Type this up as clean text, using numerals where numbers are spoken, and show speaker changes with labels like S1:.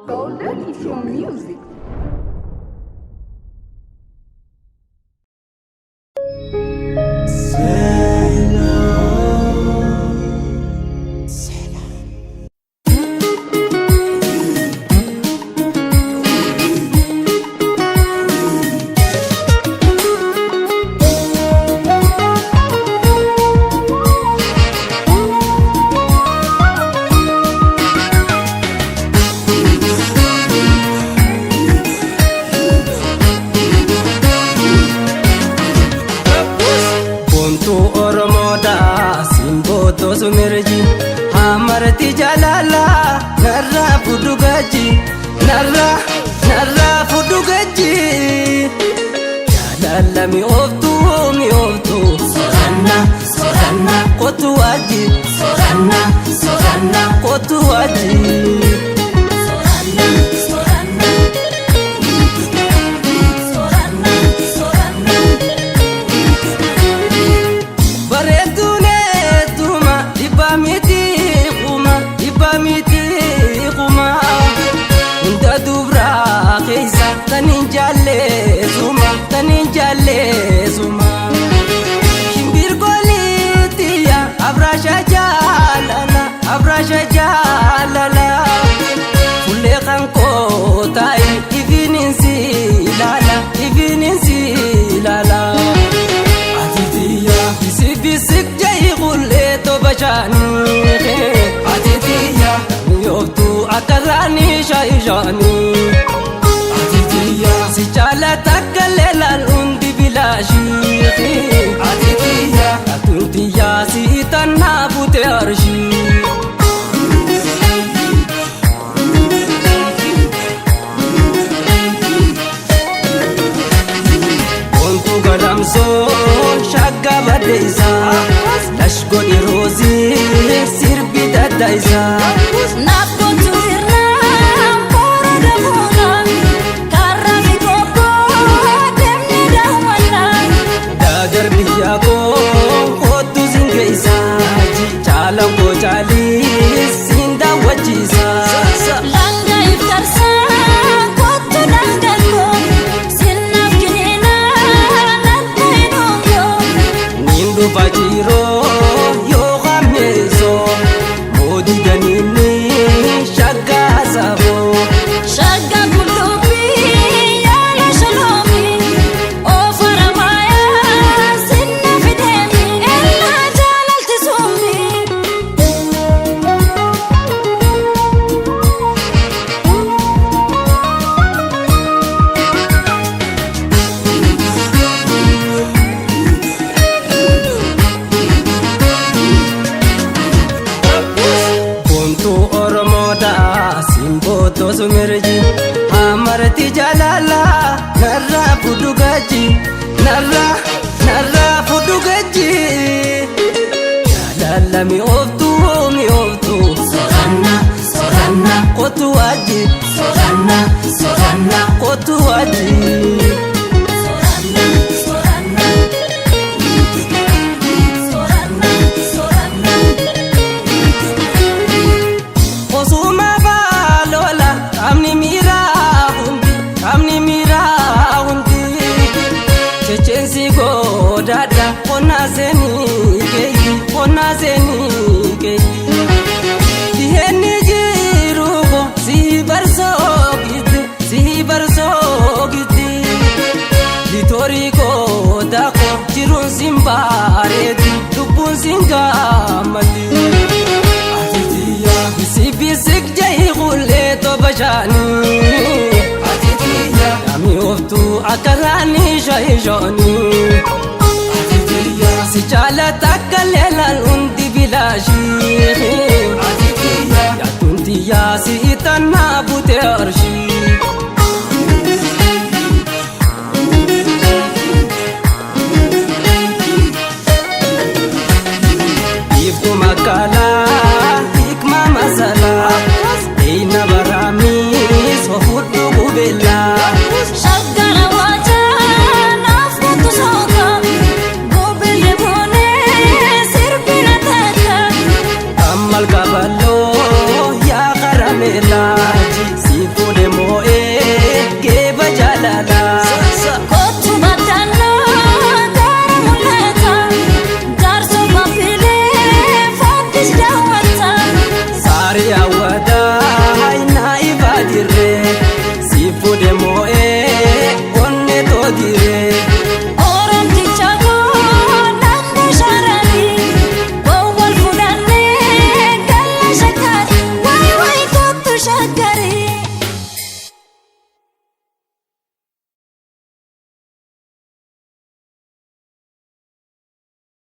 S1: Golden is your music.
S2: Sumirji hamarti jalala narra fudugaji narra fudugaji jalala mi oftu soranna kotu waji soranna kotu waji taninjalle suma shimbir golitiya abrasha jalala fulle kanko tai ivininsi lala atitiya bisik jay gulle to bachani atitiya yoftu akarani shaijani si chala takalelan undi bilashi atitiya atuntiya si tanna bute arshi ontu galamso shagga badisa lashgo irozi sirbi dadaisa Jali sinda wajisa
S3: langa iftarsa kotu dangalko sinaf kinena natmainongo
S2: nindu fajiro yo khameso modi ganini shagga sabo
S3: shagga kulubi yala shalomi o faramaya sinaf demi ella jalalti sumi
S2: sumirji hamarti jalala narra fudugaji jalala mi oftu soranna kotu waji soranna kotu waji dada ona zeni kei diheni jirugo si barso giti ditori ko dako jirun simbareti dubun singamati atitiya bisik jay gulle to bajani atitiya ami oftu akarani shaijani si chala takalelan undi bilashi atuntiya si tanna bute arshi iftu makala hikma masala eina barami sofudu gubela
S3: shagara waja naftu soka gobele bone sirpina tata
S2: amal kabalo ya karamela